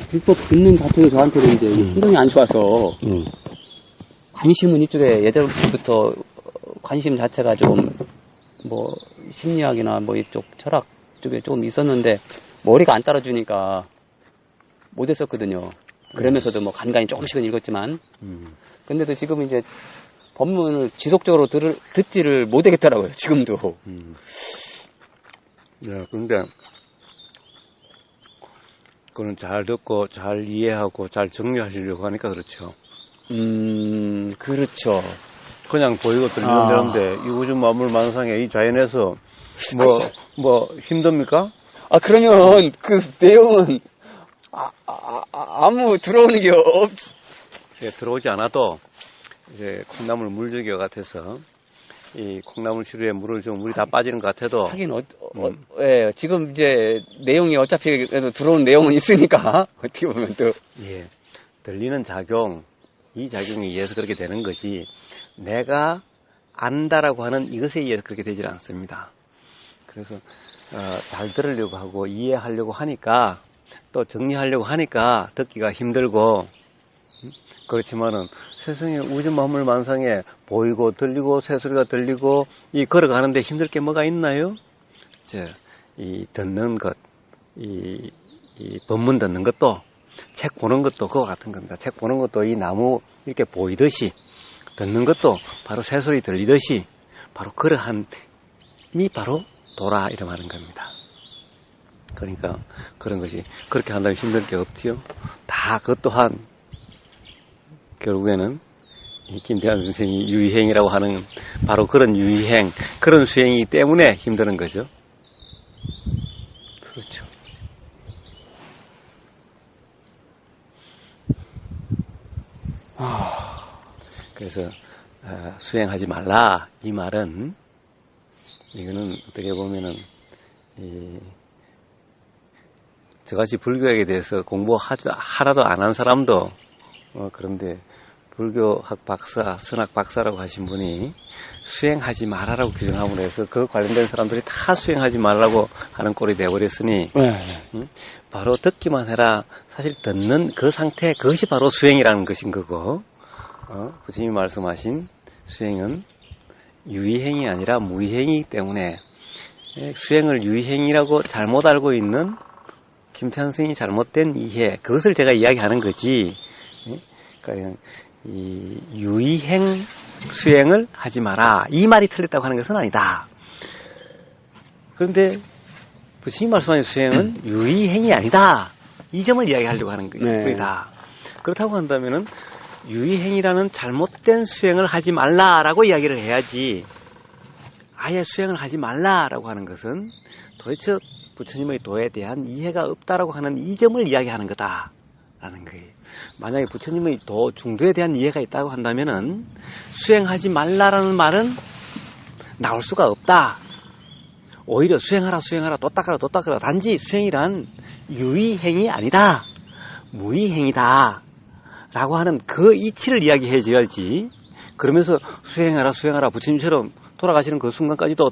불법 듣는 자체가 저한테는 이제 신경이 안 좋아서 관심은 이쪽에 예전부터 관심 자체가 좀 뭐 심리학이나 뭐 이쪽 철학 쪽에 좀 있었는데 머리가 안 따라주니까 못했었거든요. 그러면서도 뭐 간간히 조금씩은 읽었지만 근데도 지금 이제 법문을 지속적으로 듣지를 못하겠더라고요. 지금도. 야, 근데 그거는 잘 듣고 잘 이해하고 잘 정리하시려고 하니까 그렇죠. 그렇죠. 그냥 보이고 들리는 데인데 이 우주 만물 만상에 이 자연에서 뭐 힘듭니까? 그러면 그 내용은 아무 들어오는 게 예, 들어오지 않아도 이제 콩나물 물줄기와 같아서 이 콩나물 시루에 물을 좀 물이 다 빠지는 것 같아도 하긴 예, 지금 이제 내용이 어차피 그래도 들어온 내용은 있으니까 어떻게 보면 또 예, 들리는 작용 이 작용에 의해서 그렇게 되는 것이 내가 안다라고 하는 이것에 의해서 그렇게 되질 않습니다. 그래서 잘 들으려고 하고 이해하려고 하니까 또 정리하려고 하니까 듣기가 힘들고 그렇지만은 세상에 우주 만물 만상에 보이고 들리고 새소리가 들리고 이 걸어가는데 힘들 게 뭐가 있나요? 이 듣는 것, 이 법문 듣는 것도 책 보는 것도 그와 같은 겁니다. 책 보는 것도 이 나무 이렇게 보이듯이 듣는 것도 바로 새소리 들리듯이 바로 그러함이 바로 도라 이런 말인 겁니다. 그러니까 그런 것이 그렇게 한다면 힘들 게 없지요. 다 그것 또한 결국에는 김태환 선생이 유의행이라고 하는 바로 그런 유의행, 그런 수행이기 때문에 힘드는 거죠. 그렇죠. 그래서 수행하지 말라 이 말은 이거는 어떻게 보면은 저같이 불교에 대해서 공부 하나도 안 한 사람도 그런데 불교학 박사, 선학 박사라고 하신 분이 수행하지 말아라고 규정함으로 해서 그 관련된 사람들이 다 수행하지 말라고 하는 꼴이 되어버렸으니 바로 듣기만 해라. 사실 듣는 그 상태 그것이 바로 수행이라는 것인 거고 부처님이 말씀하신 수행은 유의행이 아니라 무의행이기 때문에 수행을 유의행이라고 잘못 알고 있는 김태환 선생이 잘못된 이해 그것을 제가 이야기하는 거지. 그러니까 이 유의행 수행을 하지 마라 이 말이 틀렸다고 하는 것은 아니다. 그런데 부처님 말씀하신 수행은 유의행이 아니다 이 점을 이야기하려고 하는 것입니다. 그렇다고 한다면은 유의행이라는 잘못된 수행을 하지 말라라고 이야기를 해야지 아예 수행을 하지 말라라고 하는 것은 도대체 부처님의 도에 대한 이해가 없다라고 하는 이 점을 이야기하는 거다라는 거예요. 만약에 부처님의 도 중도에 대한 이해가 있다고 한다면은 수행하지 말라라는 말은 나올 수가 없다. 오히려 수행하라 또 닦아라 단지 수행이란 유의행이 아니다. 무의행이다. 라고 하는 그 이치를 이야기해 줘야지. 그러면서 수행하라 부처님처럼 돌아가시는 그 순간까지도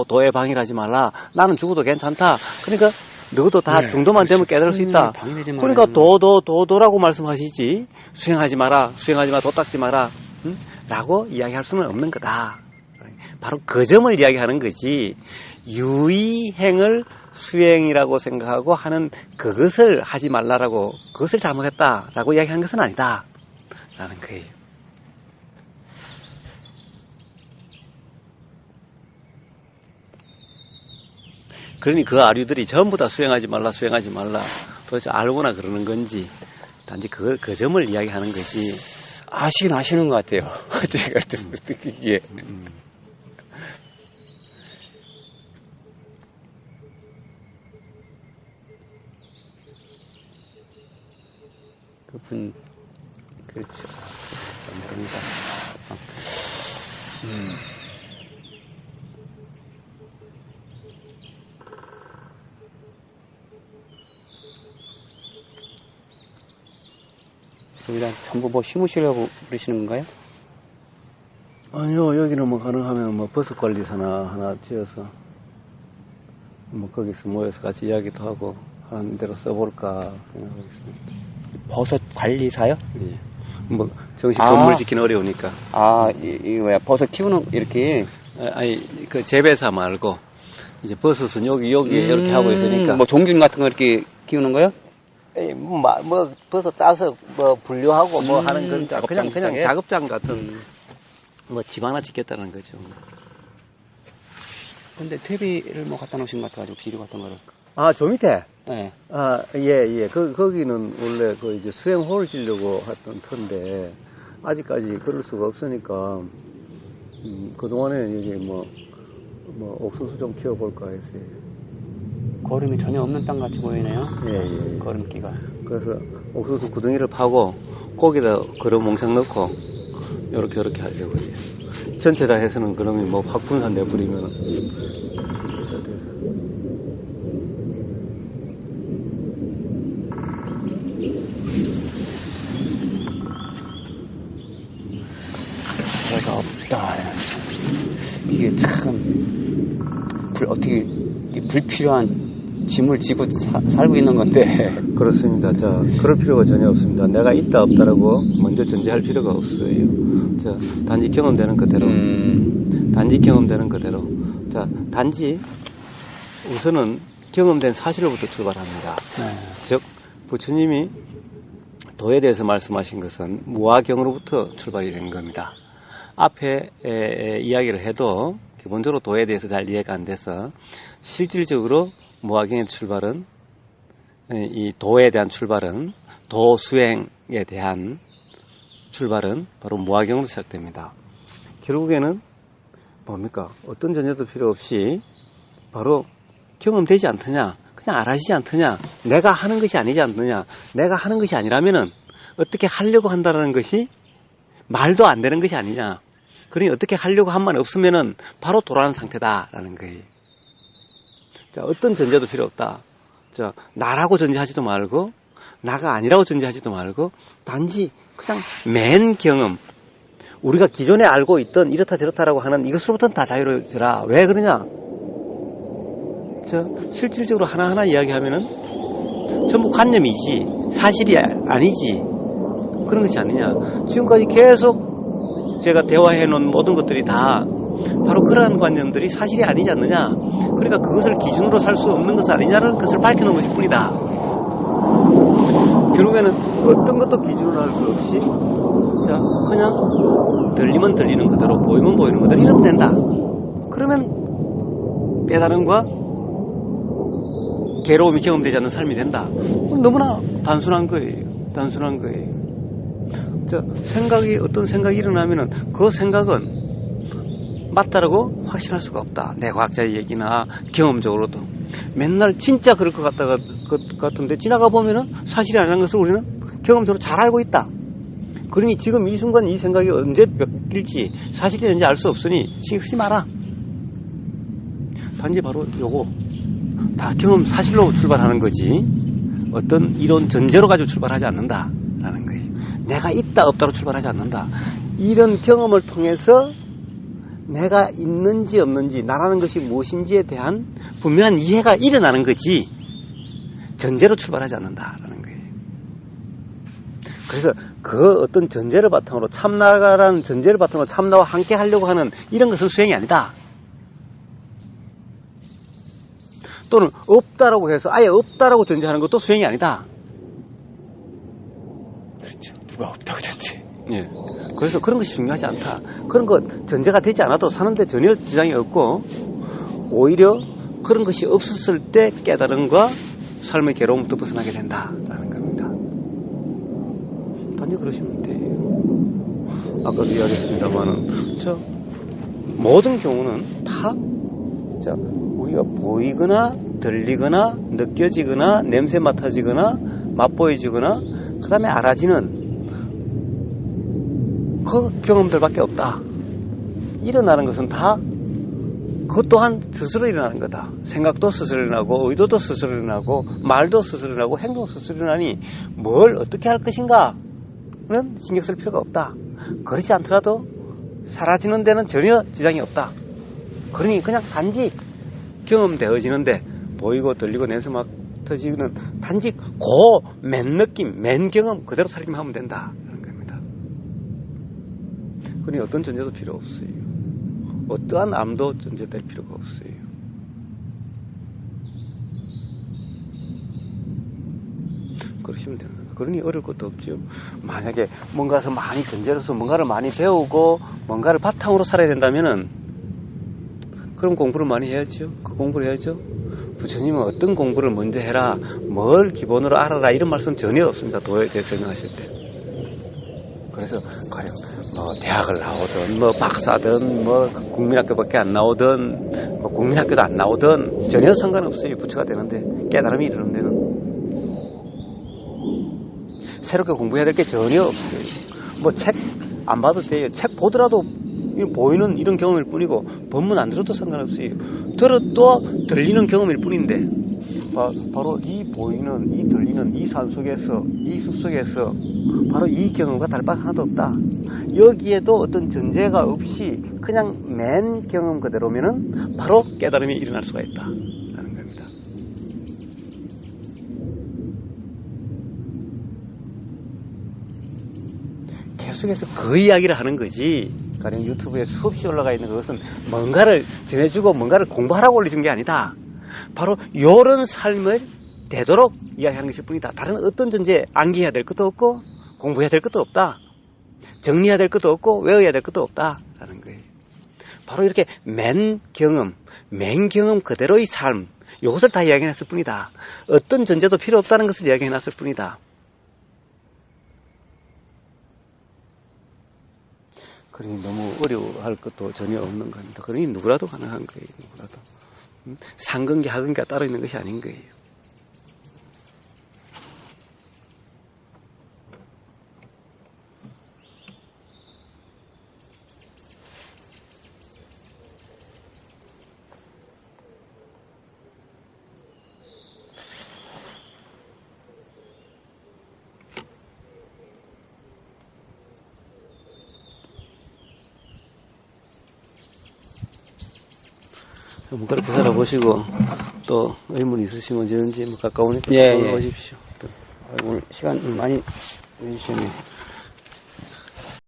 도에 방해를 하지 말라. 나는 죽어도 괜찮다. 그러니까 너도 다 정도만 되면 깨달을 수 있다. 그러니까 도라고 말씀하시지. 수행하지 마, 도 닦지 마라. 라고 이야기할 수는 없는 거다. 바로 그 점을 이야기하는 거지. 유의행을 수행이라고 생각하고 하는 그것을 하지 말라라고 그것을 잘못했다라고 이야기하는 것은 아니다 라는 거예요. 그러니 그 아류들이 전부 다 수행하지 말라 도대체 알고나 그러는 건지 단지 그 점을 이야기하는 거지. 아시긴 아시는 것 같아요. 제가 느끼기에. 그분 그렇죠. 감사합니다. 여기다 전부 뭐 심으시려고 그러시는 건가요? 아니요, 여기는 뭐 가능하면 뭐 버섯관리사나 하나 지어서 뭐 거기서 모여서 같이 이야기도 하고 하는 대로 써볼까 생각하고 있습니다. 버섯 관리사요? 예. 뭐 정식 건물 짓기는 어려우니까. 이거 뭐야, 버섯 키우는, 이렇게. 아니, 그 재배사 말고, 이제 버섯은 여기에 이렇게 하고 있으니까. 뭐 종균 같은 거 이렇게 키우는 거요? 에이, 뭐 버섯 따서 뭐 분류하고 뭐 하는 건 작업장 그냥 비슷하게? 작업장 같은 뭐 집 하나 짓겠다는 거죠. 근데 퇴비를 뭐 갖다 놓으신 것 같아가지고, 비료 같은 거를. 저 밑에? 네. 예. 거기는 원래 그 이제 수행호를 지려고 했던 터인데, 아직까지 그럴 수가 없으니까, 그동안에는 여기 뭐 옥수수 좀 키워볼까 했어요. 거름이 전혀 없는 땅 같이 보이네요. 예. 거름기가. 그래서 옥수수 구덩이를 파고, 거기다 거름 몽창 넣고, 요렇게 하려고 해요. 전체 다 해서는 그러면 뭐 확 분산돼 버리면. 내가 없다. 이게 참, 어떻게, 불필요한 짐을 지고 살고 있는 건데. 그렇습니다. 자, 그럴 필요가 전혀 없습니다. 내가 있다 없다라고 먼저 전제할 필요가 없어요. 자, 단지 경험되는 그대로. 단지 경험되는 그대로. 자, 단지 우선은 경험된 사실로부터 출발합니다. 즉, 부처님이 도에 대해서 말씀하신 것은 무아경으로부터 출발이 된 겁니다. 앞에 이야기를 해도 기본적으로 도에 대해서 잘 이해가 안 돼서 실질적으로 무아경의 출발은, 이 도에 대한 출발은, 도 수행에 대한 출발은 바로 무아경으로 시작됩니다. 결국에는 뭡니까? 어떤 전제도 필요 없이 바로 경험되지 않더냐, 그냥 알아지지 않더냐, 내가 하는 것이 아니지 않느냐, 내가 하는 것이 아니라면은 어떻게 하려고 한다는 것이 말도 안 되는 것이 아니냐. 그러니 어떻게 하려고 한 말 없으면은 바로 돌아가는 상태다라는 거예요. 자, 어떤 전제도 필요 없다. 자, 나라고 전제하지도 말고, 나가 아니라고 전제하지도 말고, 단지 그냥 맨 경험. 우리가 기존에 알고 있던 이렇다 저렇다라고 하는 이것으로부터는 다 자유로워져라. 왜 그러냐? 자, 실질적으로 하나하나 이야기하면은 전부 관념이지, 사실이 아니지. 그런 것이 아니냐. 지금까지 계속 제가 대화해 놓은 모든 것들이 다 바로 그러한 관념들이 사실이 아니지 않느냐. 그러니까 그것을 기준으로 살 수 없는 것 아니냐는 것을 밝혀놓은 것일 뿐이다. 결국에는 어떤 것도 기준으로 할 수 없이, 자, 그냥 들리면 들리는 그대로, 보이면 보이는 그대로 이러면 된다. 그러면 깨달음과 괴로움이 경험되지 않는 삶이 된다. 너무나 단순한 거예요. 단순한 거예요. 자, 어떤 생각이 일어나면은 그 생각은 맞다라고 확신할 수가 없다. 내 과학자의 얘기나 경험적으로도. 맨날 진짜 그럴 것 같은데 지나가 보면은 사실이 아니라는 것을 우리는 경험적으로 잘 알고 있다. 그러니 지금 이 순간 이 생각이 언제 바뀔지 사실이 뭔지 알 수 없으니 신경 쓰지 마라. 단지 바로 요거 다 경험 사실로 출발하는 거지 어떤 이론 전제로 가지고 출발하지 않는다라는 거예요. 내가 있다 없다로 출발하지 않는다. 이런 경험을 통해서 내가 있는지 없는지, 나라는 것이 무엇인지에 대한 분명한 이해가 일어나는 거지 전제로 출발하지 않는다라는 거예요. 그래서 그 어떤 전제를 바탕으로 참나라는 전제를 바탕으로 참나와 함께 하려고 하는 이런 것은 수행이 아니다. 또는 없다라고 해서 아예 없다라고 전제하는 것도 수행이 아니다. 그렇죠. 누가 없다고 전제. 예. 그래서 그런 것이 중요하지 않다. 그런 것 전제가 되지 않아도 사는데 전혀 지장이 없고 오히려 그런 것이 없었을 때 깨달음과 삶의 괴로움부터 벗어나게 된다라는 겁니다. 단지 그러시면 돼요. 아까도 이야기했습니다만은 모든 경우는 다 우리가 보이거나 들리거나 느껴지거나 냄새 맡아지거나 맛보여지거나 그 다음에 알아지는 그 경험들밖에 없다. 일어나는 것은 다 그것 또한 스스로 일어나는 거다. 생각도 스스로 일어나고 의도도 스스로 일어나고 말도 스스로 일어나고 행동도 스스로 일어나니 뭘 어떻게 할 것인가는 신경 쓸 필요가 없다. 그렇지 않더라도 사라지는 데는 전혀 지장이 없다. 그러니 그냥 단지 경험되어지는데 보이고 들리고 냄새 터지는 단지 맨 느낌, 맨 경험 그대로 살기만 하면 된다. 하는 겁니다. 그러니 어떤 전제도 필요 없어요. 어떠한 암도 전제될 필요가 없어요. 그러시면 되는 거예요. 그러니 어려울 것도 없죠. 만약에 뭔가를 많이 건져서 뭔가를 많이 배우고 뭔가를 바탕으로 살아야 된다면은 그럼 공부를 많이 해야죠. 그 공부를 해야죠. 부처님은 어떤 공부를 먼저 해라, 뭘 기본으로 알아라 이런 말씀 전혀 없습니다. 도에 대해서 설명하실 때. 그래서 과연 뭐 대학을 나오든 뭐 박사든 뭐 국민학교밖에 안 나오든 뭐 국민학교도 안 나오든 전혀 상관없어요. 부처가 되는데 깨달음이 이르는 데는 새롭게 공부해야 될 게 전혀 없어요. 뭐 책 안 봐도 돼요. 책 보더라도 보이는 이런 경험일 뿐이고 법문 안 들어도 상관없어요. 들어도 들리는 경험일 뿐인데 바로 이 보이는, 이 들리는 이 산 속에서, 이 숲 속에서 바로 이 경험과 다를 바 하나도 없다. 여기에도 어떤 전제가 없이 그냥 맨 경험 그대로면은 바로 깨달음이 일어날 수가 있다 라는 겁니다. 계속해서 그 이야기를 하는 거지. 가령 유튜브에 수없이 올라가 있는 그것은 뭔가를 전해주고 뭔가를 공부하라고 올리는 게 아니다. 바로 이런 삶을 되도록 이야기하는 것일 뿐이다. 다른 어떤 전제 암기해야 될 것도 없고 공부해야 될 것도 없다. 정리해야 될 것도 없고 외워야 될 것도 없다 라는 거예요. 바로 이렇게 맨 경험 그대로의 삶, 이것을 다 이야기해놨을 뿐이다. 어떤 전제도 필요 없다는 것을 이야기해놨을 뿐이다. 그러니 너무 어려워할 것도 전혀 없는 겁니다. 그러니 누구라도 가능한 거예요. 누구라도. 상근계 하근계가 따로 있는 것이 아닌 거예요. 뭔가를 살아보시고 또 의문 있으시면 언제든지 가까우니까 예. 오십시오. 오늘 시간 많이 내주시네.